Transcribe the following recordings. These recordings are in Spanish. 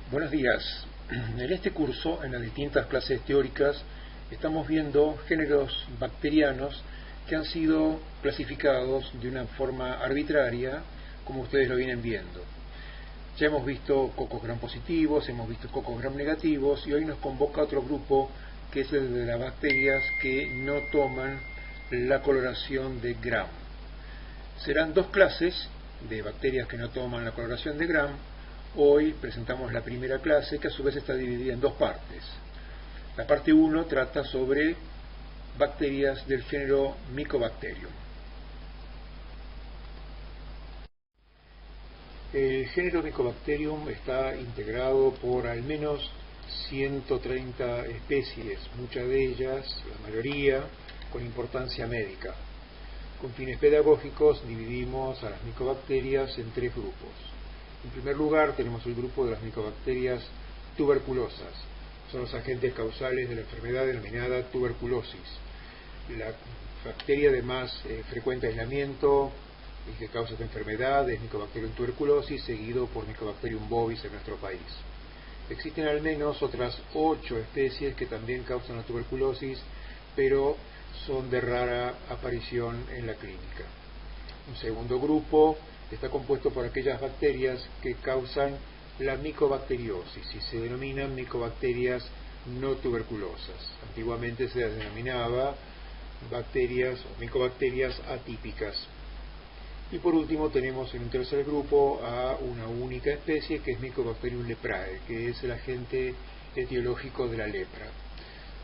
Buenos días. En este curso, en las distintas clases teóricas, estamos viendo géneros bacterianos que han sido clasificados de una forma arbitraria, como ustedes lo vienen viendo. Ya hemos visto cocos gram positivos, hemos visto cocos gram negativos, y hoy nos convoca otro grupo que es el de las bacterias que no toman la coloración de Gram. Serán dos clases de bacterias que no toman la coloración de Gram. Hoy presentamos la primera clase, que a su vez está dividida en dos partes. La parte 1 trata sobre bacterias del género Mycobacterium. El género Mycobacterium está integrado por al menos 130 especies, muchas de ellas, la mayoría, con importancia médica. Con fines pedagógicos dividimos a las micobacterias en tres grupos. En primer lugar tenemos el grupo de las micobacterias tuberculosas. Son los agentes causales de la enfermedad denominada tuberculosis. La bacteria de más frecuente aislamiento y que causa esta enfermedad es Mycobacterium tuberculosis, seguido por Mycobacterium bovis en nuestro país. Existen al menos otras 8 especies que también causan la tuberculosis, pero son de rara aparición en la clínica. Un segundo grupo está compuesto por aquellas bacterias que causan la micobacteriosis y se denominan micobacterias no tuberculosas. Antiguamente se las denominaba bacterias o micobacterias atípicas. Y por último tenemos en un tercer grupo a una única especie que es Mycobacterium leprae, que es el agente etiológico de la lepra.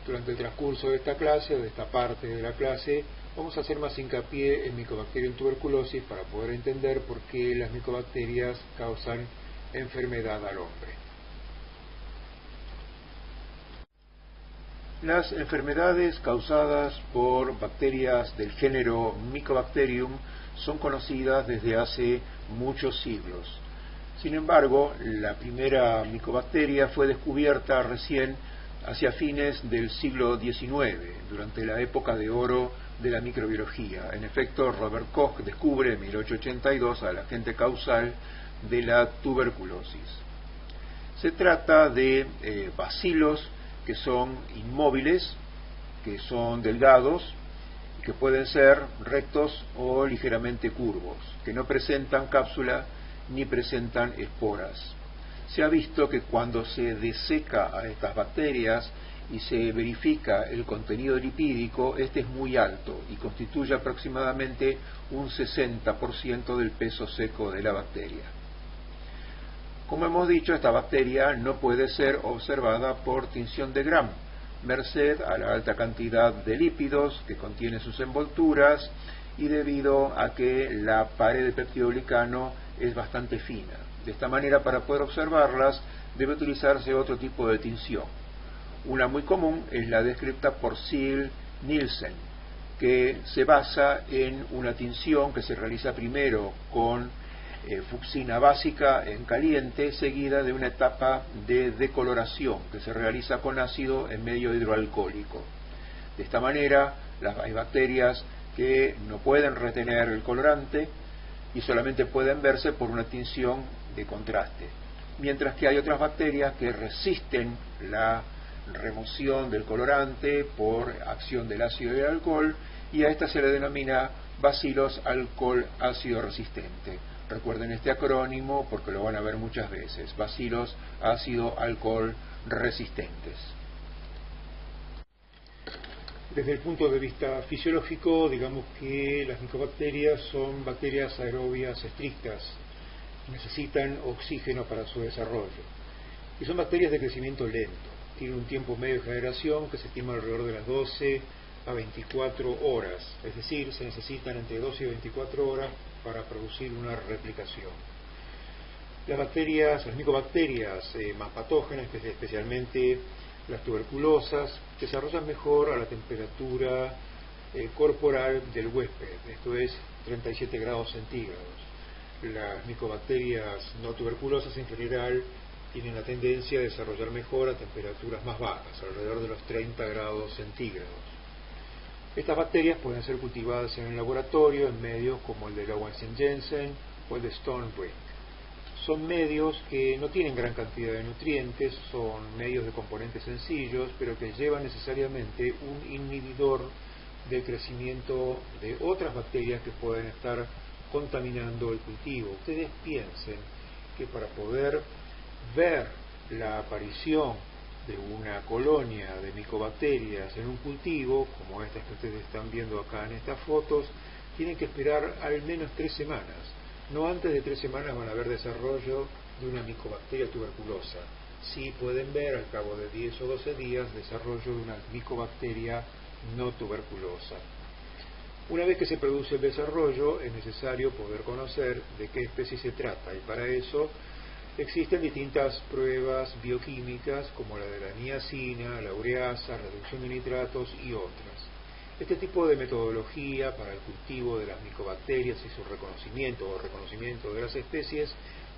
Durante el transcurso de esta clase, o de esta parte de la clase, vamos a hacer más hincapié en Mycobacterium tuberculosis para poder entender por qué las micobacterias causan enfermedad al hombre. Las enfermedades causadas por bacterias del género Mycobacterium son conocidas desde hace muchos siglos. Sin embargo, la primera micobacteria fue descubierta recién hacia fines del siglo XIX, durante la época de oro de la microbiología. En efecto, Robert Koch descubre en 1882 al agente causal de la tuberculosis. Se trata de bacilos que son inmóviles, que son delgados, que pueden ser rectos o ligeramente curvos, que no presentan cápsula ni presentan esporas. Se ha visto que cuando se deseca a estas bacterias y se verifica el contenido lipídico, este es muy alto y constituye aproximadamente un 60% del peso seco de la bacteria. Como hemos dicho, esta bacteria no puede ser observada por tinción de Gram, merced a la alta cantidad de lípidos que contiene sus envolturas y debido a que la pared de peptidoglicano es bastante fina. De esta manera, para poder observarlas, debe utilizarse otro tipo de tinción. Una muy común es la descrita por Ziehl-Nielsen, que se basa en una tinción que se realiza primero con fucsina básica en caliente, seguida de una etapa de decoloración que se realiza con ácido en medio hidroalcohólico. De esta manera, hay bacterias que no pueden retener el colorante y solamente pueden verse por una tinción de contraste, mientras que hay otras bacterias que resisten la remoción del colorante por acción del ácido y el alcohol, y a esta se le denomina bacilos alcohol ácido resistente. Recuerden este acrónimo porque lo van a ver muchas veces: bacilos ácido alcohol resistentes. Desde el punto de vista fisiológico, digamos que las micobacterias son bacterias aerobias estrictas, necesitan oxígeno para su desarrollo y son bacterias de crecimiento lento. Tienen un tiempo medio de generación que se estima alrededor de las 12 a 24 horas, es decir, se necesitan entre 12 y 24 horas para producir una replicación. Las micobacterias más patógenas, especialmente las tuberculosas, desarrollan mejor a la temperatura corporal del huésped, esto es 37 grados centígrados. Las micobacterias no tuberculosas en general tienen la tendencia a desarrollar mejor a temperaturas más bajas, alrededor de los 30 grados centígrados. Estas bacterias pueden ser cultivadas en el laboratorio en medios como el de Lowenstein-Jensen o el de Stone Brink. Son medios que no tienen gran cantidad de nutrientes, son medios de componentes sencillos, pero que llevan necesariamente un inhibidor del crecimiento de otras bacterias que pueden estar contaminando el cultivo. Ustedes piensen que para poder ver la aparición de una colonia de micobacterias en un cultivo, como estas que ustedes están viendo acá en estas fotos, tienen que esperar al menos 3 semanas. No antes de 3 semanas van a ver desarrollo de una micobacteria tuberculosa. Sí pueden ver al cabo de 10 o 12 días desarrollo de una micobacteria no tuberculosa. Una vez que se produce el desarrollo, es necesario poder conocer de qué especie se trata, y para eso existen distintas pruebas bioquímicas como la de la niacina, la ureasa, reducción de nitratos y otras. Este tipo de metodología para el cultivo de las micobacterias y su reconocimiento o reconocimiento de las especies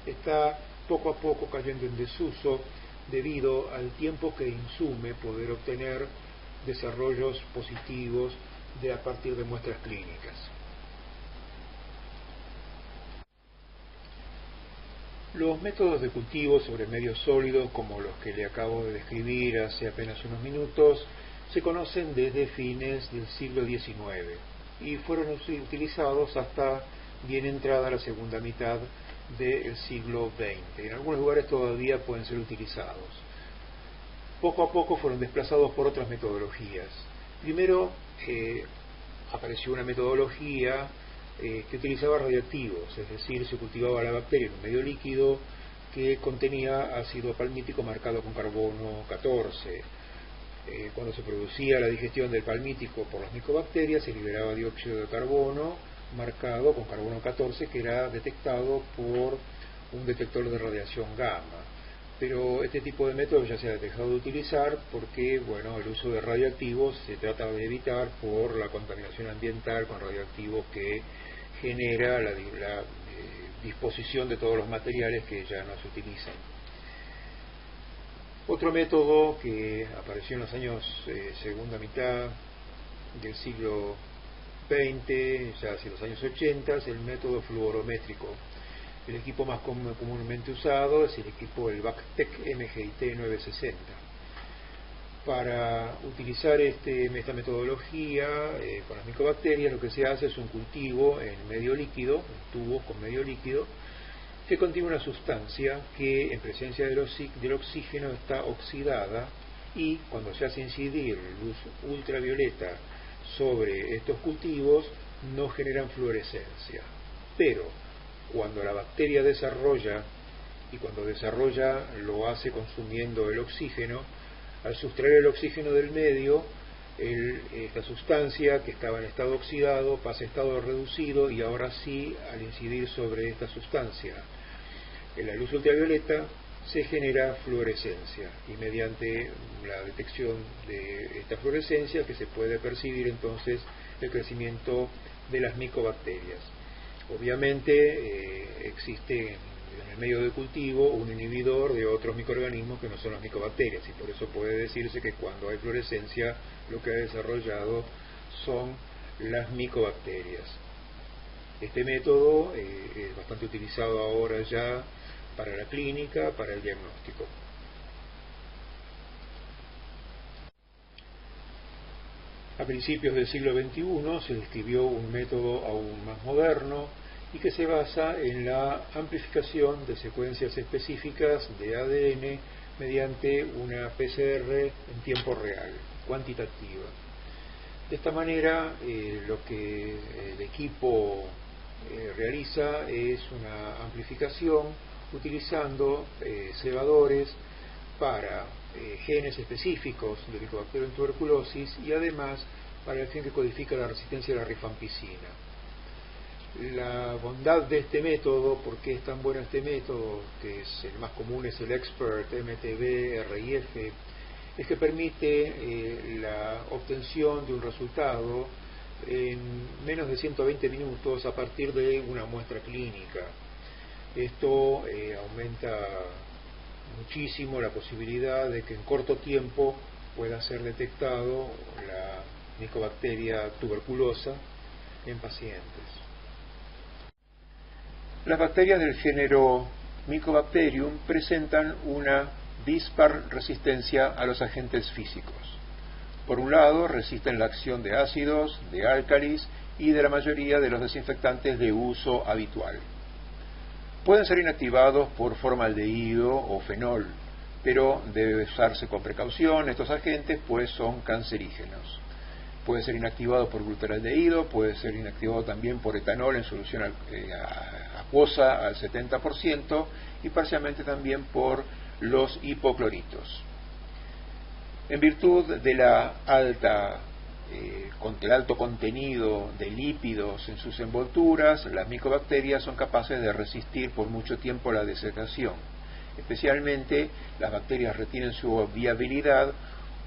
está poco a poco cayendo en desuso debido al tiempo que insume poder obtener desarrollos positivos a partir de muestras clínicas. Los métodos de cultivo sobre medios sólidos, como los que le acabo de describir hace apenas unos minutos, se conocen desde fines del siglo XIX y fueron utilizados hasta bien entrada la segunda mitad del siglo XX. En algunos lugares todavía pueden ser utilizados. Poco a poco fueron desplazados por otras metodologías. Primero apareció una metodología que utilizaba radiactivos, es decir, se cultivaba la bacteria en un medio líquido que contenía ácido palmítico marcado con carbono 14. Cuando se producía la digestión del palmítico por las micobacterias, se liberaba dióxido de carbono marcado con carbono 14, que era detectado por un detector de radiación gamma. Pero este tipo de método ya se ha dejado de utilizar porque, bueno, el uso de radioactivos se trata de evitar por la contaminación ambiental con radioactivos que genera la disposición de todos los materiales que ya no se utilizan. Otro método que apareció en los años segunda mitad del siglo XX, ya hacia los años 80, es el método fluorométrico. El equipo más comúnmente usado es el equipo, el Bactec MGIT 960. Para utilizar esta metodología con las micobacterias, lo que se hace es un cultivo en medio líquido, en tubos con medio líquido, que contiene una sustancia que en presencia del oxígeno está oxidada, y cuando se hace incidir luz ultravioleta sobre estos cultivos no generan fluorescencia. Pero cuando la bacteria desarrolla, y cuando desarrolla lo hace consumiendo el oxígeno, al sustraer el oxígeno del medio, esta sustancia que estaba en estado oxidado pasa a estado reducido, y ahora sí, al incidir sobre esta sustancia en la luz ultravioleta, se genera fluorescencia, y mediante la detección de esta fluorescencia que se puede percibir entonces el crecimiento de las micobacterias. Obviamente existe en el medio de cultivo un inhibidor de otros microorganismos que no son las micobacterias, y por eso puede decirse que cuando hay fluorescencia lo que ha desarrollado son las micobacterias. Este método es bastante utilizado ahora ya para la clínica, para el diagnóstico. A principios del siglo XXI se describió un método aún más moderno y que se basa en la amplificación de secuencias específicas de ADN mediante una PCR en tiempo real, cuantitativa. De esta manera, lo que el equipo realiza es una amplificación utilizando cebadores para genes específicos del Helicobacterium tuberculosis, y además para el gen que codifica la resistencia a la rifampicina. La bondad de este método, ¿por qué es tan bueno este método? Que es el más común, es el Expert MTB RIF, es que permite la obtención de un resultado en menos de 120 minutos a partir de una muestra clínica. Esto aumenta muchísimo la posibilidad de que en corto tiempo pueda ser detectado la micobacteria tuberculosa en pacientes. Las bacterias del género Mycobacterium presentan una dispar resistencia a los agentes físicos. Por un lado, resisten la acción de ácidos, de álcalis y de la mayoría de los desinfectantes de uso habitual. Pueden ser inactivados por formaldehído o fenol, pero debe usarse con precaución estos agentes, pues son cancerígenos. Puede ser inactivado por glutaraldehído, puede ser inactivado también por etanol en solución acuosa al 70% y parcialmente también por los hipocloritos. En virtud de del alto contenido de lípidos en sus envolturas, las micobacterias son capaces de resistir por mucho tiempo la desecación. Especialmente las bacterias retienen su viabilidad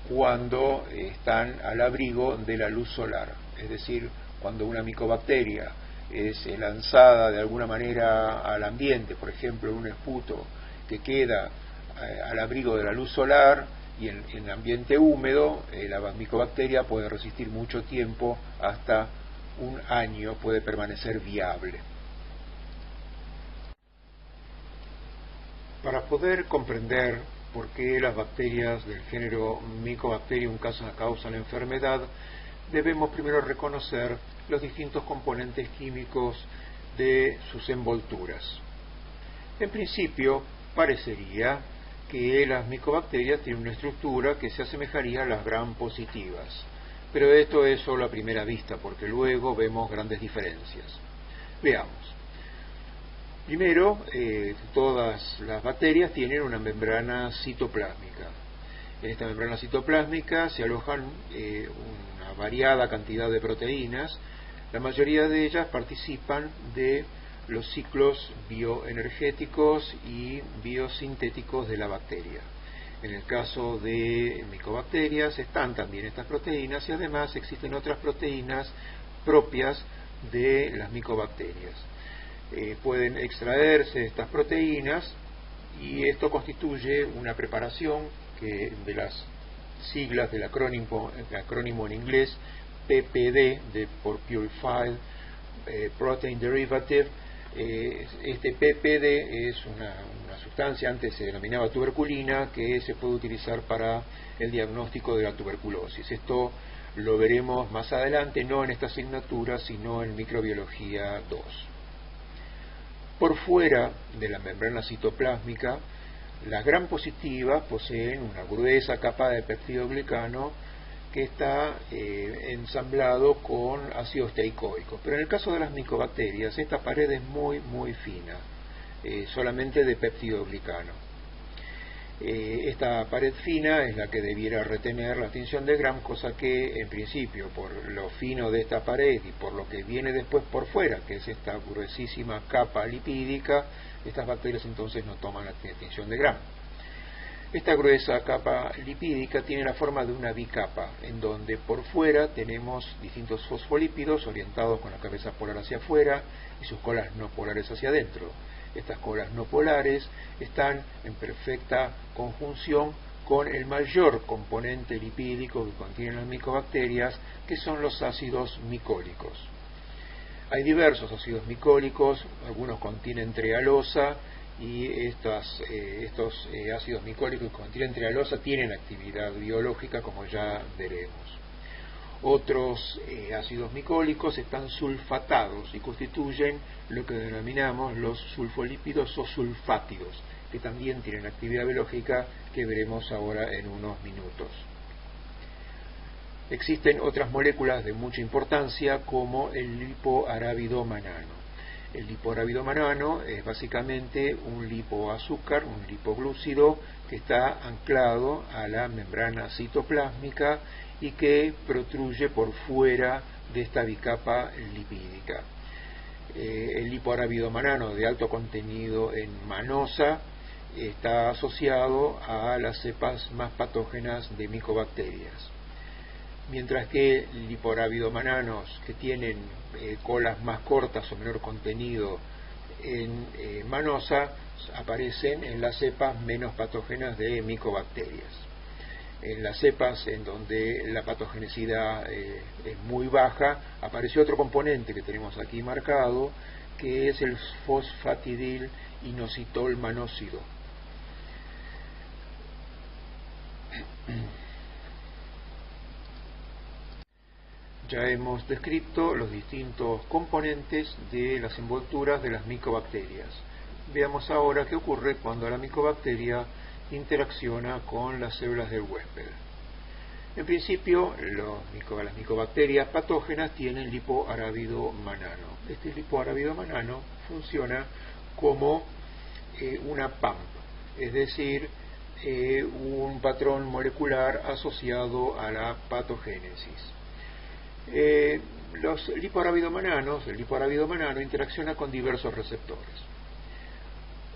cuando están al abrigo de la luz solar, es decir, cuando una micobacteria es lanzada de alguna manera al ambiente, por ejemplo en un esputo que queda al abrigo de la luz solar y en ambiente húmedo, la micobacteria puede resistir mucho tiempo, hasta un año puede permanecer viable. Para poder comprender por qué las bacterias del género Mycobacterium causan la enfermedad, debemos primero reconocer los distintos componentes químicos de sus envolturas. En principio, parecería que las micobacterias tienen una estructura que se asemejaría a las gram positivas, pero esto es solo a primera vista, porque luego vemos grandes diferencias. Veamos. Primero, todas las bacterias tienen una membrana citoplásmica. En esta membrana citoplásmica se alojan una variada cantidad de proteínas. La mayoría de ellas participan de los ciclos bioenergéticos y biosintéticos de la bacteria. En el caso de micobacterias están también estas proteínas y además existen otras proteínas propias de las micobacterias. Pueden extraerse estas proteínas y esto constituye una preparación que de las siglas del acrónimo en inglés PPD, por Purified Protein Derivative. Este PPD es una sustancia, antes se denominaba tuberculina, que se puede utilizar para el diagnóstico de la tuberculosis. Esto lo veremos más adelante, no en esta asignatura, sino en microbiología 2. Por fuera de la membrana citoplásmica, las gram positivas poseen una gruesa capa de peptidoglicano que está ensamblado con ácidos teicoicos. Pero en el caso de las micobacterias, esta pared es muy fina, solamente de peptidoglicano. Esta pared fina es la que debiera retener la tinción de Gram, cosa que en principio, por lo fino de esta pared y por lo que viene después por fuera, que es esta gruesísima capa lipídica, estas bacterias entonces no toman la tinción de Gram. Esta gruesa capa lipídica tiene la forma de una bicapa, en donde por fuera tenemos distintos fosfolípidos orientados con la cabeza polar hacia afuera y sus colas no polares hacia adentro. Estas colas no polares están en perfecta conjunción con el mayor componente lipídico que contienen las micobacterias, que son los ácidos micólicos. Hay diversos ácidos micólicos, algunos contienen trealosa, y estos ácidos micólicos que contienen trealosa tienen actividad biológica, como ya veremos. Otros ácidos micólicos están sulfatados y constituyen lo que denominamos los sulfolípidos o sulfátidos, que también tienen actividad biológica, que veremos ahora en unos minutos. Existen otras moléculas de mucha importancia, como el lipoarabidomanano. El lipoarabidomanano es básicamente un lipoazúcar, un lipoglúcido, que está anclado a la membrana citoplásmica y que protruye por fuera de esta bicapa lipídica. El lipoarabidomanano de alto contenido en manosa está asociado a las cepas más patógenas de micobacterias, mientras que lipoarabidomananos que tienen colas más cortas o menor contenido en manosa aparecen en las cepas menos patógenas de micobacterias. En las cepas en donde la patogenicidad es muy baja, aparece otro componente que tenemos aquí marcado, que es el fosfatidil inositol manóxido. Ya hemos descrito los distintos componentes de las envolturas de las micobacterias. Veamos ahora qué ocurre cuando la micobacteria interacciona con las células del huésped. En principio, las micobacterias patógenas tienen lipoarábido manano. Este lipoarábido manano funciona como una PAMP, es decir, un patrón molecular asociado a la patogénesis. Los lipoarábidomananos, el lipoarábido manano interacciona con diversos receptores.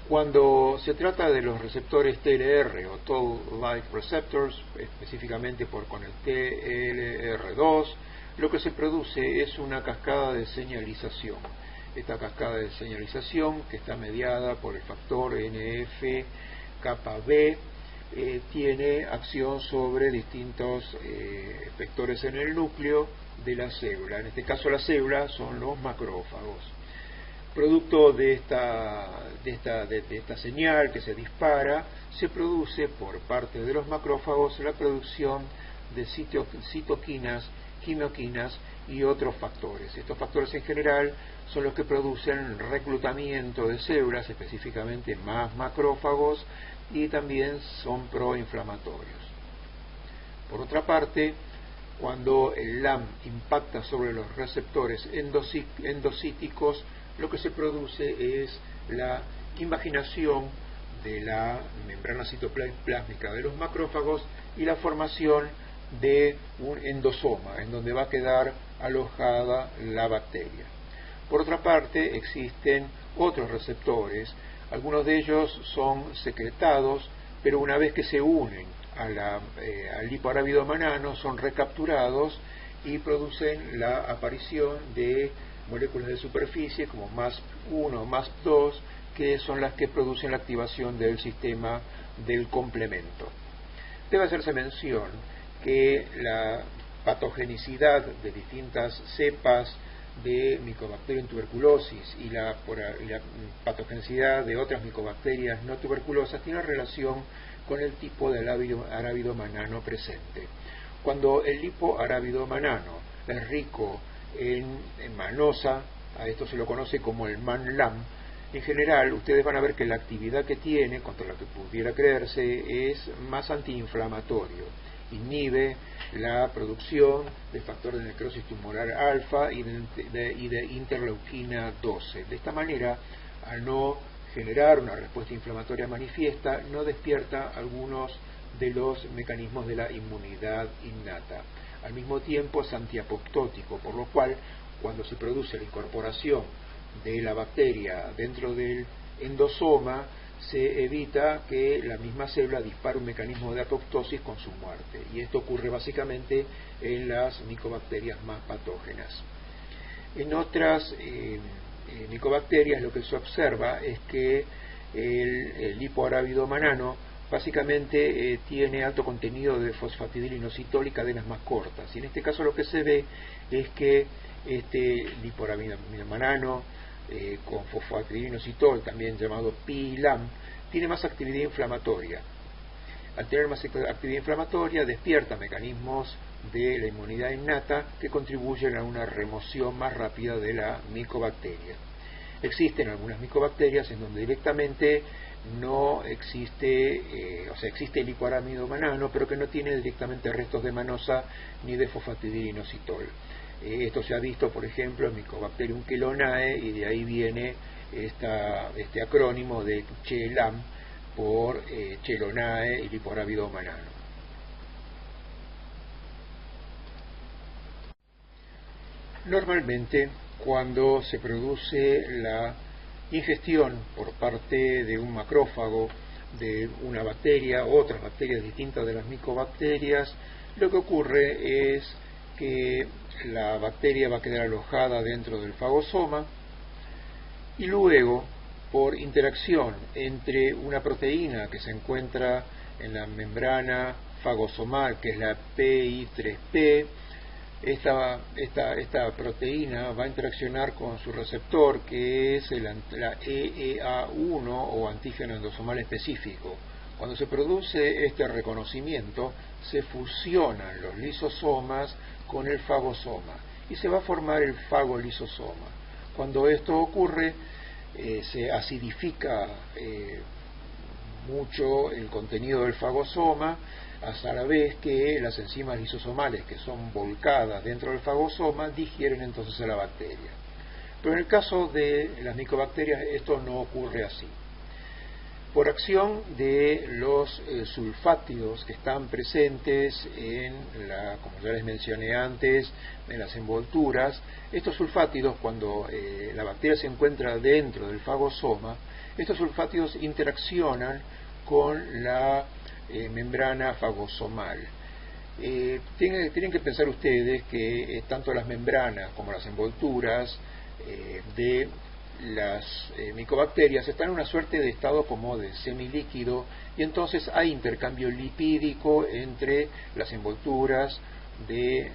Cuando se trata de los receptores TLR o Toll-like receptors, específicamente con el TLR2, lo que se produce es una cascada de señalización. Esta cascada de señalización, que está mediada por el factor NF-κB, tiene acción sobre distintos vectores en el núcleo de la célula. En este caso, las células son los macrófagos. Producto de esta señal que se dispara, se produce por parte de los macrófagos la producción de citoquinas, quimioquinas y otros factores. Estos factores en general son los que producen reclutamiento de células, específicamente más macrófagos, y también son proinflamatorios. Por otra parte, cuando el LAM impacta sobre los receptores endocíticos, lo que se produce es la invaginación de la membrana citoplásmica de los macrófagos y la formación de un endosoma, en donde va a quedar alojada la bacteria. Por otra parte, existen otros receptores. Algunos de ellos son secretados, pero una vez que se unen al lipoarábido manano, son recapturados y producen la aparición de moléculas de superficie como MASP1, MASP2, que son las que producen la activación del sistema del complemento. Debe hacerse mención que la patogenicidad de distintas cepas de Mycobacterium tuberculosis y la patogenicidad de otras micobacterias no tuberculosas tiene relación con el tipo de arábido manano presente. Cuando el lipoarábido manano es rico en manosa, a esto se lo conoce como el MAN-LAM, en general ustedes van a ver que la actividad que tiene, contra la que pudiera creerse, es más antiinflamatorio. Inhibe la producción de factor de necrosis tumoral alfa y de interleuquina 12. De esta manera, al no generar una respuesta inflamatoria manifiesta, no despierta algunos de los mecanismos de la inmunidad innata. Al mismo tiempo es antiapoptótico, por lo cual, cuando se produce la incorporación de la bacteria dentro del endosoma, se evita que la misma célula dispare un mecanismo de apoptosis con su muerte. Y esto ocurre básicamente en las micobacterias más patógenas. En otras micobacterias lo que se observa es que el lipoarábido manano básicamente tiene alto contenido de fosfatidil inositol y cadenas más cortas. Y en este caso lo que se ve es que este lipoarábido manano con fosfatidil inositol, también llamado PI-LAM, tiene más actividad inflamatoria. Al tener más actividad inflamatoria, despierta mecanismos de la inmunidad innata que contribuyen a una remoción más rápida de la micobacteria. Existen algunas micobacterias en donde directamente no existe, existe el lipoarábido manano, pero que no tiene directamente restos de manosa ni de fosfatidil inositol. Esto se ha visto, por ejemplo, en Mycobacterium chelonae, y de ahí viene este acrónimo de CHE-LAM por chelonae y lipoarábido manano. Normalmente, cuando se produce la ingestión por parte de un macrófago de una bacteria, otras bacterias distintas de las micobacterias, lo que ocurre es que la bacteria va a quedar alojada dentro del fagosoma y luego, por interacción entre una proteína que se encuentra en la membrana fagosomal, que es la PI3P, esta proteína va a interaccionar con su receptor, que es la EEA1 o antígeno endosomal específico. Cuando se produce este reconocimiento, se fusionan los lisosomas con el fagosoma y se va a formar el fagolisosoma. Cuando esto ocurre, se acidifica mucho el contenido del fagosoma, a la vez que las enzimas lisosomales, que son volcadas dentro del fagosoma, digieren entonces a la bacteria. Pero en el caso de las micobacterias esto no ocurre así. Por acción de los sulfátidos que están presentes como ya les mencioné antes, en las envolturas, estos sulfátidos, cuando la bacteria se encuentra dentro del fagosoma, estos sulfátidos interaccionan con la membrana fagosomal. Tienen que pensar ustedes que tanto las membranas como las envolturas de las micobacterias están en una suerte de estado como de semilíquido, y entonces hay intercambio lipídico entre las envolturas de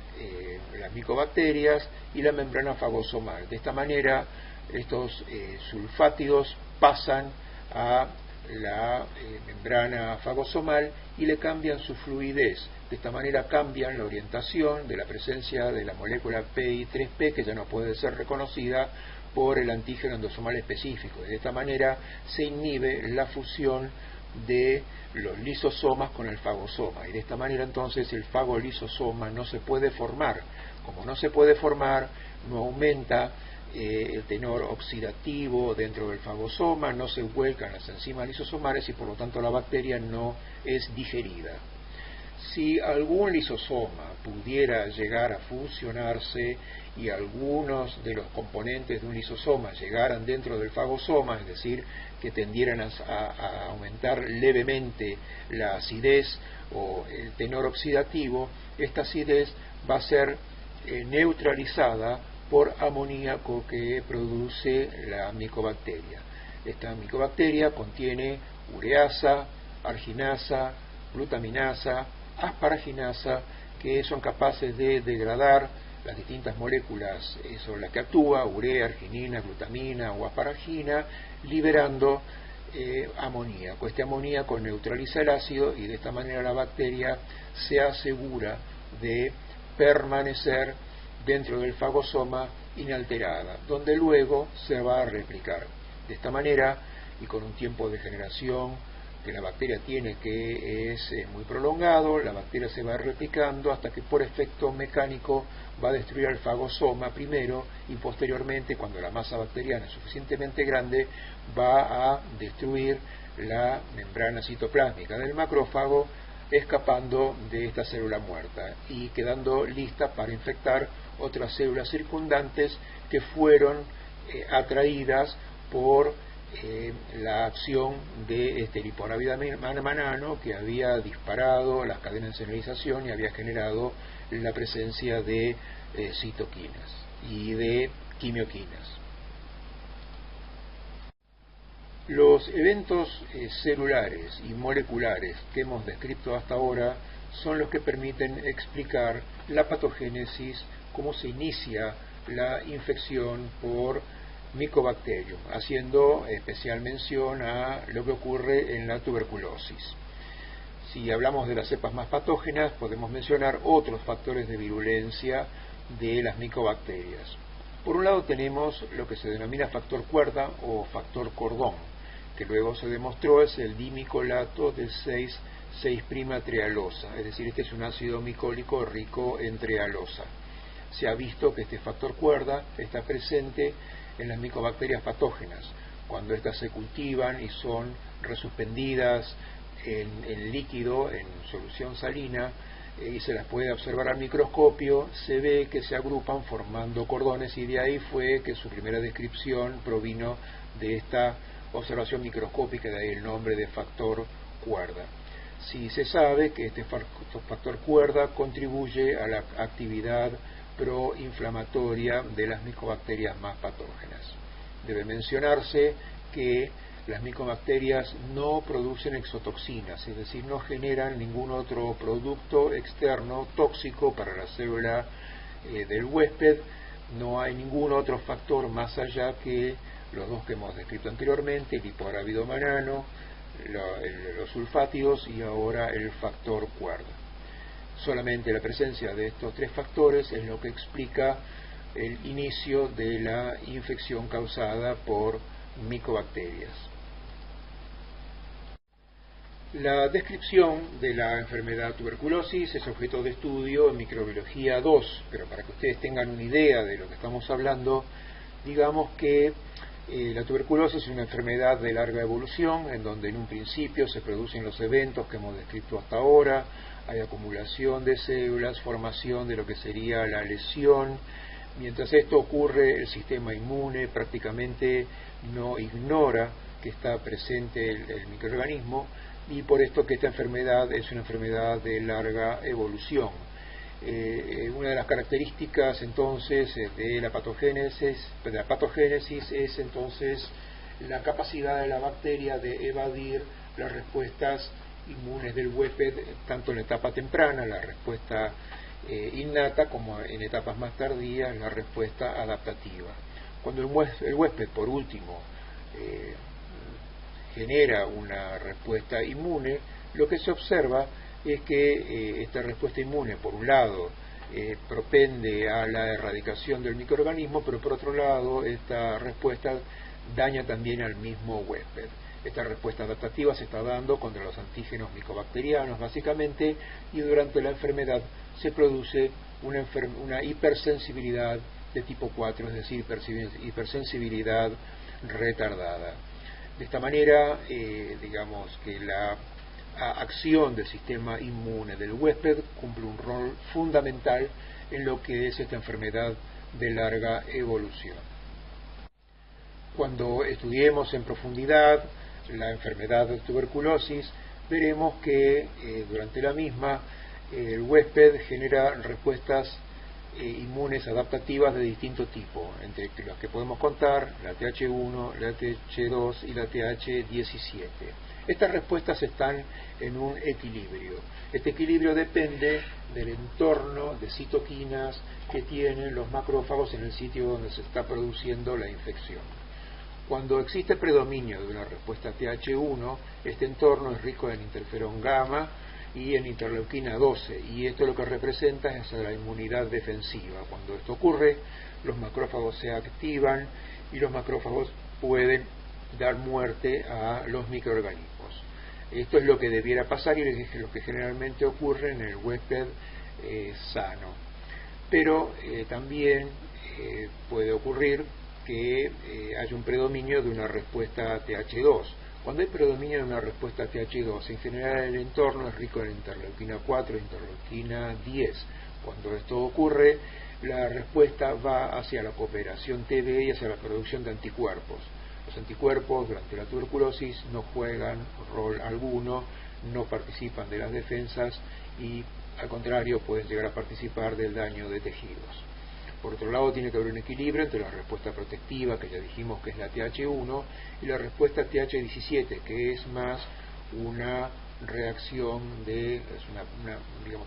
las micobacterias y la membrana fagosomal. De esta manera estos sulfátidos pasan a la membrana fagosomal y le cambian su fluidez. De esta manera cambian la orientación de la presencia de la molécula PI3P, que ya no puede ser reconocida por el antígeno endosomal específico. De esta manera se inhibe la fusión de los lisosomas con el fagosoma, y de esta manera entonces el fagolisosoma no se puede formar. Como no se puede formar, no aumenta el tenor oxidativo dentro del fagosoma, no se vuelcan las enzimas lisosomales y por lo tanto la bacteria no es digerida. Si algún lisosoma pudiera llegar a fusionarse y algunos de los componentes de un lisosoma llegaran dentro del fagosoma, es decir, que tendieran a aumentar levemente la acidez o el tenor oxidativo, esta acidez va a ser neutralizada por amoníaco que produce la micobacteria. Esta micobacteria contiene ureasa, arginasa, glutaminasa, asparaginasa, que son capaces de degradar las distintas moléculas sobre las que actúa, urea, arginina, glutamina o asparagina, liberando amoníaco. Este amoníaco neutraliza el ácido y de esta manera la bacteria se asegura de permanecer dentro del fagosoma inalterada, donde luego se va a replicar. De esta manera, y con un tiempo de generación que la bacteria tiene que es muy prolongado, la bacteria se va replicando hasta que por efecto mecánico va a destruir el fagosoma primero, y posteriormente, cuando la masa bacteriana es suficientemente grande, va a destruir la membrana citoplásmica del macrófago, escapando de esta célula muerta y quedando lista para infectar otras células circundantes que fueron atraídas por la acción de este liporavidamano, que había disparado las cadenas de señalización y había generado la presencia de citoquinas y de quimioquinas. Los eventos celulares y moleculares que hemos descrito hasta ahora son los que permiten explicar la patogénesis, cómo se inicia la infección por Mycobacterium, haciendo especial mención a lo que ocurre en la tuberculosis. Si hablamos de las cepas más patógenas, podemos mencionar otros factores de virulencia de las micobacterias. Por un lado tenemos lo que se denomina factor cuerda o factor cordón, que luego se demostró es el dimicolato de 6,6-trealosa, es decir, este es un ácido micólico rico en trealosa. Se ha visto que este factor cuerda está presente en las micobacterias patógenas, cuando éstas se cultivan y son resuspendidas en líquido, en solución salina, y se las puede observar al microscopio, se ve que se agrupan formando cordones, y de ahí fue que su primera descripción provino de esta observación microscópica, de ahí el nombre de factor cuerda. Sí se sabe que este factor cuerda contribuye a la actividad proinflamatoria de las micobacterias más patógenas. Debe mencionarse que las micobacterias no producen exotoxinas, es decir, no generan ningún otro producto externo tóxico para la célula del huésped, no hay ningún otro factor más allá que los dos que hemos descrito anteriormente, el hipoarábido manano, los sulfátidos y ahora el factor cuerda. Solamente la presencia de estos tres factores es lo que explica el inicio de la infección causada por micobacterias. La descripción de la enfermedad tuberculosis es objeto de estudio en microbiología 2, pero para que ustedes tengan una idea de lo que estamos hablando, digamos que la tuberculosis es una enfermedad de larga evolución, en donde en un principio se producen los eventos que hemos descrito hasta ahora, hay acumulación de células, formación de lo que sería la lesión. Mientras esto ocurre, el sistema inmune prácticamente no ignora que está presente el microorganismo, y por esto que esta enfermedad es una enfermedad de larga evolución. Una de las características entonces de la patogénesis es entonces la capacidad de la bacteria de evadir las respuestas inmunes del huésped, tanto en la etapa temprana, la respuesta innata, como en etapas más tardías, la respuesta adaptativa. Cuando el huésped, por último, genera una respuesta inmune, lo que se observa es que esta respuesta inmune, por un lado, propende a la erradicación del microorganismo, pero por otro lado, esta respuesta daña también al mismo huésped. Esta respuesta adaptativa se está dando contra los antígenos micobacterianos, básicamente, y durante la enfermedad se produce una hipersensibilidad de tipo 4, es decir, hipersensibilidad retardada. De esta manera, digamos que la acción del sistema inmune del huésped cumple un rol fundamental en lo que es esta enfermedad de larga evolución. Cuando estudiemos en profundidad la enfermedad de tuberculosis, veremos que durante la misma el huésped genera respuestas inmunes adaptativas de distinto tipo, entre las que podemos contar la TH1, la TH2 y la TH17. Estas respuestas están en un equilibrio. Este equilibrio depende del entorno de citoquinas que tienen los macrófagos en el sitio donde se está produciendo la infección. Cuando existe predominio de una respuesta TH1, este entorno es rico en interferón gamma y en interleuquina 12, y esto lo que representa es la inmunidad defensiva. Cuando esto ocurre, los macrófagos se activan y los macrófagos pueden dar muerte a los microorganismos. Esto es lo que debiera pasar y es lo que generalmente ocurre en el huésped sano. Pero también puede ocurrir que haya un predominio de una respuesta TH2. Cuando hay predominio de una respuesta TH2, en general el entorno es rico en interleuquina 4 e interleuquina 10. Cuando esto ocurre, la respuesta va hacia la cooperación TB y hacia la producción de anticuerpos. Los anticuerpos durante la tuberculosis no juegan rol alguno, no participan de las defensas y al contrario pueden llegar a participar del daño de tejidos. Por otro lado, tiene que haber un equilibrio entre la respuesta protectiva, que ya dijimos que es la TH1, y la respuesta TH17, que es más una reacción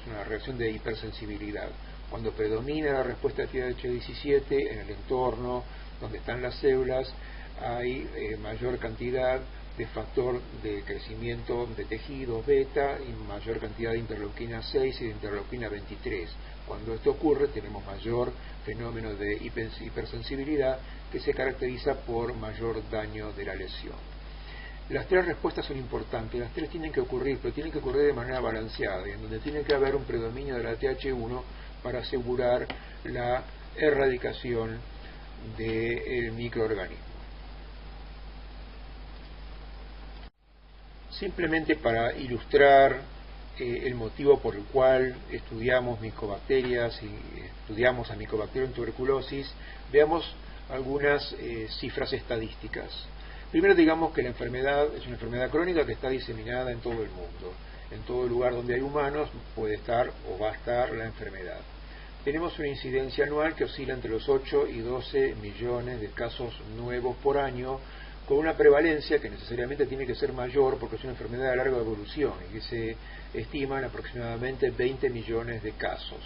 una reacción de hipersensibilidad. Cuando predomina la respuesta TH17 en el entorno donde están las células, hay mayor cantidad de factor de crecimiento de tejidos beta y mayor cantidad de interleuquina 6 y de interleuquina 23. Cuando esto ocurre, tenemos mayor fenómeno de hipersensibilidad que se caracteriza por mayor daño de la lesión. Las tres respuestas son importantes, las tres tienen que ocurrir, pero tienen que ocurrir de manera balanceada, en donde tiene que haber un predominio de la TH1 para asegurar la erradicación del microorganismo. Simplemente para ilustrar el motivo por el cual estudiamos micobacterias y estudiamos a Mycobacterium tuberculosis, veamos algunas cifras estadísticas. Primero digamos que la enfermedad es una enfermedad crónica que está diseminada en todo el mundo. En todo lugar donde hay humanos puede estar o va a estar la enfermedad. Tenemos una incidencia anual que oscila entre los 8 y 12 millones de casos nuevos por año, con una prevalencia que necesariamente tiene que ser mayor porque es una enfermedad de larga evolución y que se estiman aproximadamente 20 millones de casos.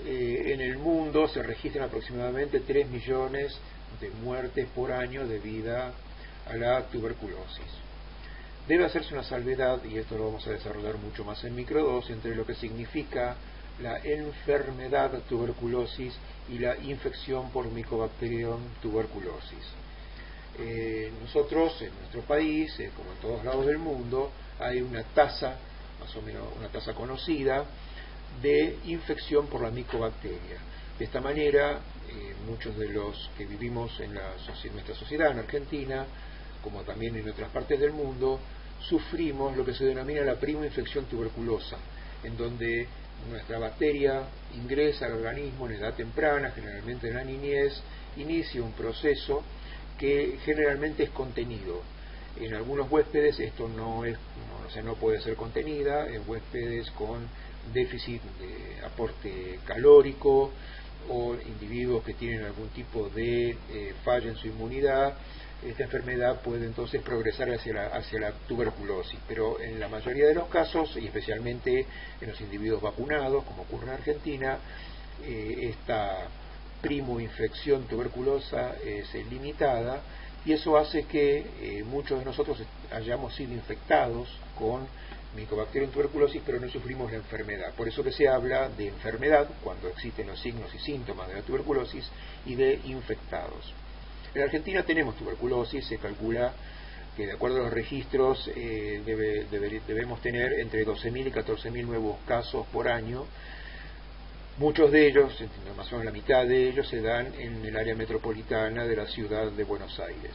en el mundo se registran aproximadamente 3 millones de muertes por año debido a la tuberculosis. Debe hacerse una salvedad, y esto lo vamos a desarrollar mucho más en microdosis, entre lo que significa la enfermedad tuberculosis y la infección por Mycobacterium tuberculosis. Nosotros, en nuestro país, como en todos lados del mundo, hay una tasa, más o menos una tasa conocida, de infección por la micobacteria. De esta manera, muchos de los que vivimos en nuestra sociedad, en Argentina, como también en otras partes del mundo, sufrimos lo que se denomina la primoinfección tuberculosa, en donde nuestra bacteria ingresa al organismo en edad temprana, generalmente en la niñez, inicia un proceso que generalmente es contenido. En algunos huéspedes esto no puede ser contenida, en huéspedes con déficit de aporte calórico o individuos que tienen algún tipo de falla en su inmunidad. Esta enfermedad puede entonces progresar hacia la tuberculosis, pero en la mayoría de los casos, y especialmente en los individuos vacunados, como ocurre en Argentina, esta primoinfección tuberculosa es limitada, y eso hace que muchos de nosotros hayamos sido infectados con Mycobacterium tuberculosis, pero no sufrimos la enfermedad. Por eso que se habla de enfermedad cuando existen los signos y síntomas de la tuberculosis, y de infectados. En Argentina tenemos tuberculosis, se calcula que de acuerdo a los registros debemos tener entre 12.000 y 14.000 nuevos casos por año. Muchos de ellos, más o menos la mitad de ellos, se dan en el área metropolitana de la ciudad de Buenos Aires.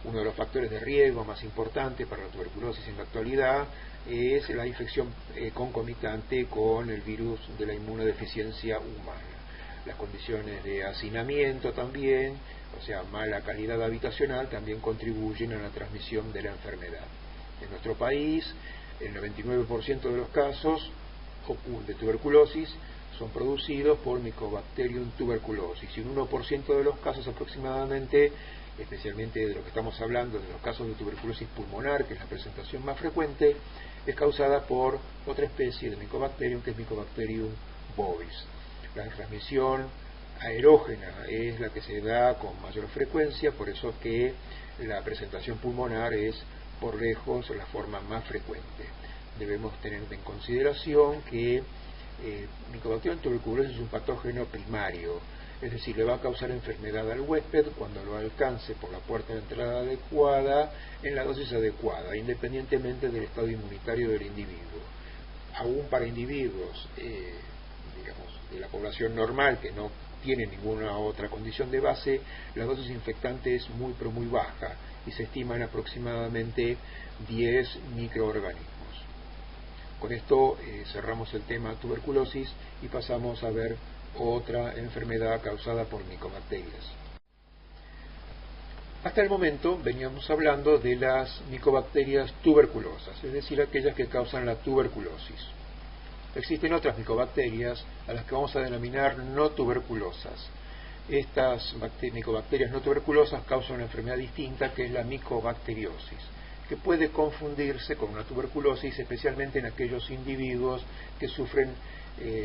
Uno de los factores de riesgo más importantes para la tuberculosis en la actualidad es la infección concomitante con el virus de la inmunodeficiencia humana. Las condiciones de hacinamiento también, o sea, mala calidad habitacional, también contribuyen a la transmisión de la enfermedad. En nuestro país, el 99% de los casos de tuberculosis son producidos por Mycobacterium tuberculosis, y un 1% de los casos aproximadamente, especialmente de lo que estamos hablando, de los casos de tuberculosis pulmonar, que es la presentación más frecuente, es causada por otra especie de Mycobacterium, que es Mycobacterium bovis. La transmisión aerógena es la que se da con mayor frecuencia, por eso que la presentación pulmonar es por lejos la forma más frecuente. Debemos tener en consideración que Mycobacterium tuberculosis es un patógeno primario, es decir, le va a causar enfermedad al huésped cuando lo alcance por la puerta de entrada adecuada, en la dosis adecuada, independientemente del estado inmunitario del individuo. Aún para individuos de la población normal, que no tiene ninguna otra condición de base, la dosis infectante es muy pero muy baja, y se estiman aproximadamente 10 microorganismos. Con esto cerramos el tema tuberculosis y pasamos a ver otra enfermedad causada por micobacterias. Hasta el momento veníamos hablando de las micobacterias tuberculosas, es decir, aquellas que causan la tuberculosis. Existen otras micobacterias a las que vamos a denominar no tuberculosas. Estas micobacterias no tuberculosas causan una enfermedad distinta, que es la micobacteriosis, que puede confundirse con una tuberculosis, especialmente en aquellos individuos que sufren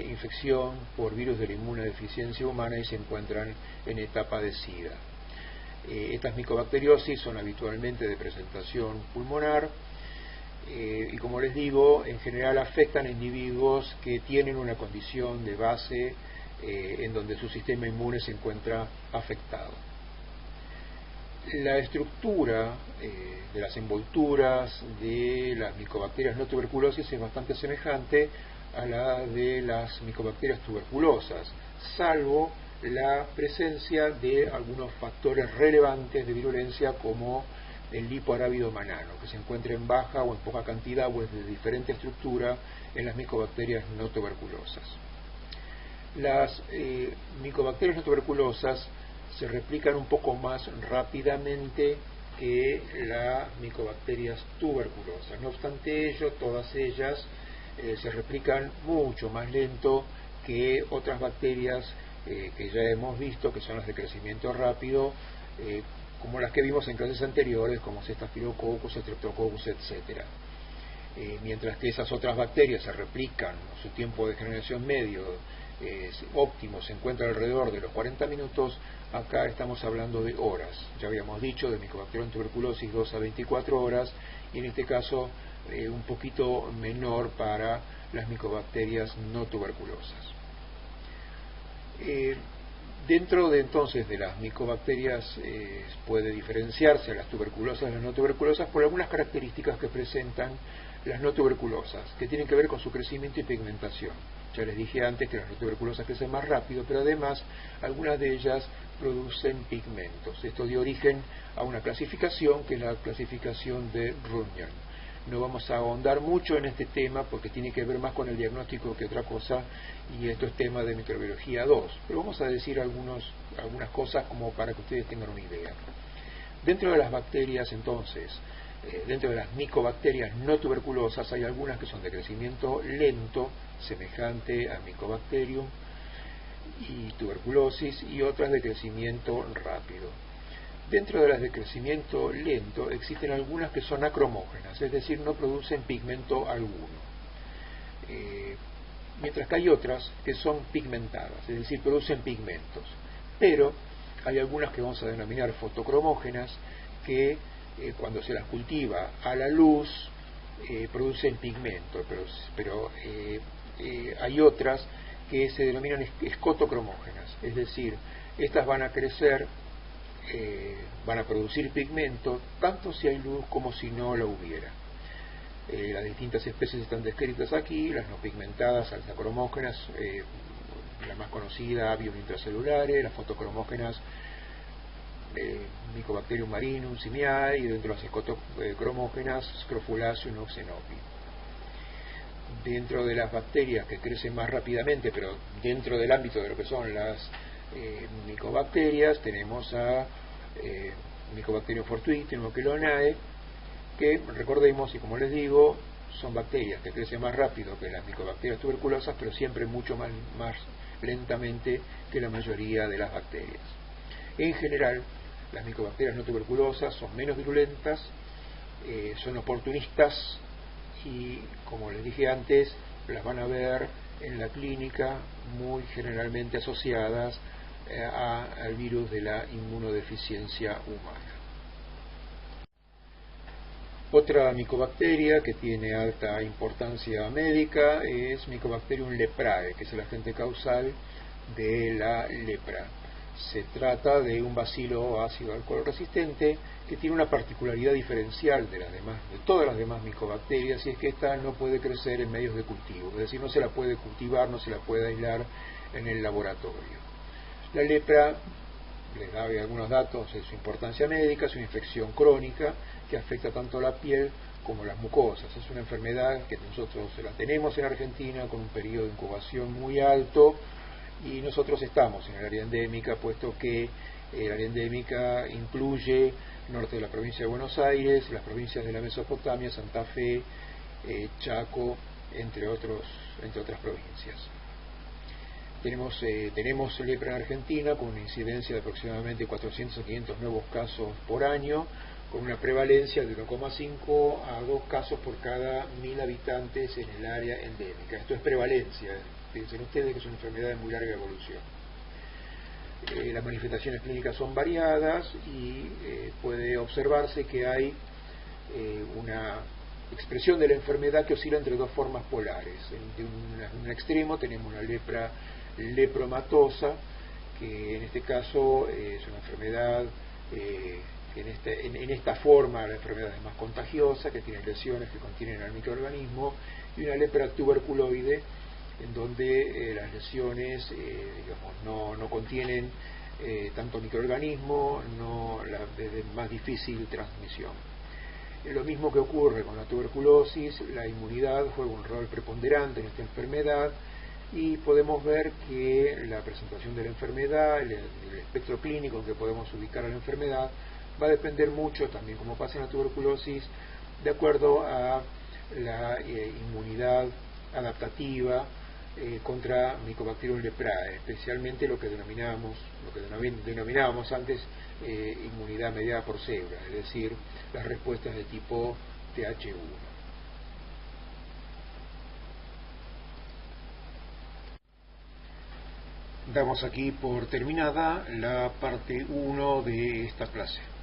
infección por virus de la inmunodeficiencia humana y se encuentran en etapa de SIDA. Estas micobacteriosis son habitualmente de presentación pulmonar, y como les digo, en general afectan a individuos que tienen una condición de base en donde su sistema inmune se encuentra afectado. La estructura de las envolturas de las micobacterias no tuberculosis es bastante semejante a la de las micobacterias tuberculosas, salvo la presencia de algunos factores relevantes de virulencia, como el lipoarábido manano, que se encuentra en baja o en poca cantidad o es de diferente estructura en las micobacterias no tuberculosas. Las micobacterias no tuberculosas se replican un poco más rápidamente que las micobacterias tuberculosas. No obstante ello, todas ellas se replican mucho más lento que otras bacterias que ya hemos visto, que son las de crecimiento rápido, como las que vimos en clases anteriores, como Staphylococcus, Streptococcus, etc. Mientras que esas otras bacterias se replican, su tiempo de generación medio óptimo se encuentra alrededor de los 40 minutos, acá estamos hablando de horas. Ya habíamos dicho de Mycobacterium tuberculosis 2 a 24 horas, y en este caso un poquito menor para las micobacterias no tuberculosas. Dentro de entonces de las micobacterias puede diferenciarse a las tuberculosas de las no tuberculosas por algunas características que presentan las no tuberculosas, que tienen que ver con su crecimiento y pigmentación. Ya les dije antes que las no tuberculosas crecen más rápido, pero además algunas de ellas producen pigmentos. Esto dio origen a una clasificación que es la clasificación de Runyon. No vamos a ahondar mucho en este tema porque tiene que ver más con el diagnóstico que otra cosa, y esto es tema de microbiología 2, pero vamos a decir algunas cosas como para que ustedes tengan una idea. Dentro de las bacterias entonces, dentro de las micobacterias no tuberculosas hay algunas que son de crecimiento lento, semejante a Mycobacterium y tuberculosis, y otras de crecimiento rápido. Dentro de las de crecimiento lento existen algunas que son acromógenas, es decir, no producen pigmento alguno, mientras que hay otras que son pigmentadas, es decir, producen pigmentos. Pero hay algunas que vamos a denominar fotocromógenas, que cuando se las cultiva a la luz producen pigmento, pero hay otras que se denominan escotocromógenas, es decir, estas van a crecer, van a producir pigmento tanto si hay luz como si no la hubiera. Las distintas especies están descritas aquí, las no pigmentadas, alzacromógenas, la más conocida, Avium intracelulares, las fotocromógenas, Mycobacterium marinum, simiae, y dentro de las escotocromógenas, Scrofulaceum o Xenopi. Dentro de las bacterias que crecen más rápidamente, pero dentro del ámbito de lo que son las micobacterias, tenemos a Mycobacterium fortuitium o Chelonae, que recordemos, y como les digo, son bacterias que crecen más rápido que las micobacterias tuberculosas, pero siempre mucho más lentamente que la mayoría de las bacterias. En general, las micobacterias no tuberculosas son menos virulentas, son oportunistas, y como les dije antes, las van a ver en la clínica muy generalmente asociadas al virus de la inmunodeficiencia humana. Otra micobacteria que tiene alta importancia médica es Mycobacterium leprae, que es el agente causal de la lepra. Se trata de un bacilo ácido alcohol resistente que tiene una particularidad diferencial de todas las demás micobacterias, y es que esta no puede crecer en medios de cultivo, es decir, no se la puede cultivar, no se la puede aislar en el laboratorio. La lepra, les doy algunos datos de su importancia médica, es una infección crónica que afecta tanto la piel como las mucosas. Es una enfermedad que nosotros la tenemos en Argentina con un periodo de incubación muy alto, y nosotros estamos en el área endémica, puesto que el área endémica incluye el norte de la provincia de Buenos Aires, las provincias de la Mesopotamia, Santa Fe, Chaco, entre otras provincias. Tenemos lepra en Argentina con una incidencia de aproximadamente 400 a 500 nuevos casos por año, con una prevalencia de 1,5 a 2 casos por cada 1000 habitantes en el área endémica. Esto es prevalencia, piensen ustedes que es una enfermedad de muy larga evolución. Las manifestaciones clínicas son variadas, y puede observarse que hay una expresión de la enfermedad que oscila entre dos formas polares. En un extremo tenemos una lepra lepromatosa, que en este caso es una enfermedad en esta forma la enfermedad es más contagiosa, que tiene lesiones que contienen al microorganismo, y una lepra tuberculoide en donde las lesiones no contienen tanto microorganismo, es de más difícil transmisión. Lo mismo que ocurre con la tuberculosis, la inmunidad juega un rol preponderante en esta enfermedad, y podemos ver que la presentación de la enfermedad, el espectro clínico en que podemos ubicar a la enfermedad, va a depender mucho, también como pasa en la tuberculosis, de acuerdo a la inmunidad adaptativa contra Mycobacterium leprae, especialmente lo que denominábamos antes inmunidad mediada por célula, es decir, las respuestas de tipo TH1. Damos aquí por terminada la parte 1 de esta clase.